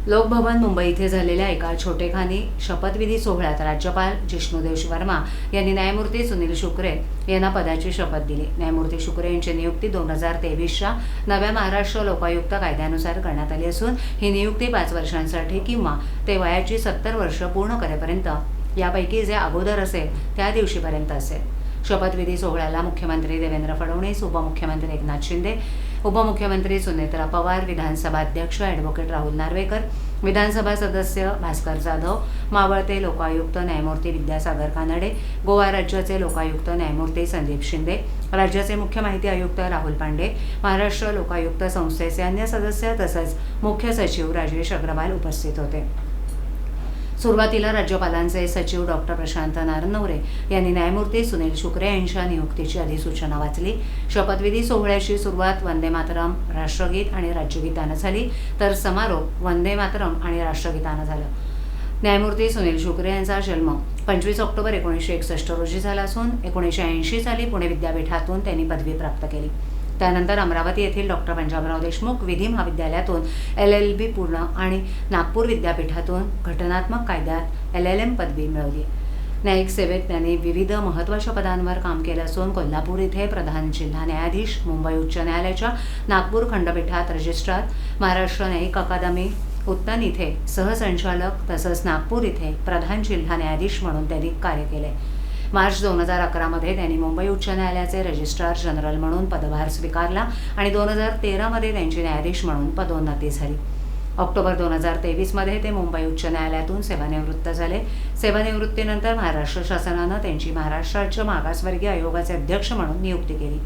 लोकभवन मुंबई येथे झालेल्या एका छोटेखानी शपथविधी सोहळ्यात राज्यपाल जिष्णुदेव वर्मा यांनी न्यायमूर्ती सुनील शुक्रे यांना पदाची शपथ दिली। न्यायमूर्ती शुक्रे यांची नियुक्ती 2023च्या नव्या महाराष्ट्र लोकायुक्त कायद्यानुसार करण्यात आली असून ही नियुक्ती 5 वर्षांसाठी किंवा ते वयाची 70 वर्ष पूर्ण करेपर्यंत यापैकी जे अगोदर असेल त्या दिवशीपर्यंत असेल। शपथविधी सोहळ्याला मुख्यमंत्री देवेंद्र फडणवीस, उपमुख्यमंत्री एकनाथ शिंदे, उपमुख्यमंत्री सुनेत्रा पवार, विधानसभा अध्यक्ष ॲडव्होकेट राहुल नार्वेकर, विधानसभा सदस्य भास्कर जाधव, मावळते लोकायुक्त न्यायमूर्ती विद्यासागर कानडे, गोवा राज्याचे लोकायुक्त न्यायमूर्ती संदीप शिंदे, राज्याचे मुख्य माहिती आयुक्त राहुल पांडे, महाराष्ट्र लोकायुक्त संस्थेचे अन्य सदस्य तसंच मुख्य सचिव राजेश अग्रवाल उपस्थित होते। सुरुवातीला राज्यपालांचे सचिव डॉक्टर प्रशांत नारनवरे यांनी न्यायमूर्ती सुनील शुक्रे यांच्या नियुक्तीची अधिसूचना वाचली। शपथविधी सोहळ्याची सुरुवात वंदे मातरम, राष्ट्रगीत आणि राज्यगीतानं झाली, तर समारोप वंदे मातरम आणि राष्ट्रगीतानं झाला। न्यायमूर्ती सुनील शुक्रे यांचा जन्म 25 ऑक्टोबर 1961 रोजी झाला असून 1980 साली पुणे विद्यापीठातून त्यांनी पदवी प्राप्त केली। त्यानंतर अमरावती येथील डॉक्टर पंजाबराव देशमुख विधी महाविद्यालयातून LLB पूर्ण आणि नागपूर विद्यापीठातून घटनात्मक कायद्यात LLM पदवी मिळवली। न्यायिक सेवेत त्यांनी विविध महत्त्वाच्या पदांवर काम केलं असून कोल्हापूर येथे प्रधान जिल्हा न्यायाधीश, मुंबई उच्च न्यायालयाच्या नागपूर खंडपीठात रजिस्ट्रार, महाराष्ट्र न्यायिक अकादमी उत्तन इथे सहसंचालक तसंच नागपूर इथे प्रधान जिल्हा न्यायाधीश म्हणून त्यांनी कार्य केले। मार्च 2011 मध्ये त्यांनी मुंबई उच्च न्यायालयाचे रजिस्ट्रार जनरल म्हणून पदभार स्वीकारला आणि 2013 मध्ये त्यांची न्यायाधीश म्हणून पदोन्नती झाली। ऑक्टोबर 2023 मध्ये ते मुंबई उच्च न्यायालयातून सेवानिवृत्त झाले। सेवानिवृत्तीनंतर महाराष्ट्र शासनानं त्यांची महाराष्ट्र राज्य मागासवर्गीय आयोगाचे अध्यक्ष म्हणून नियुक्ती केली।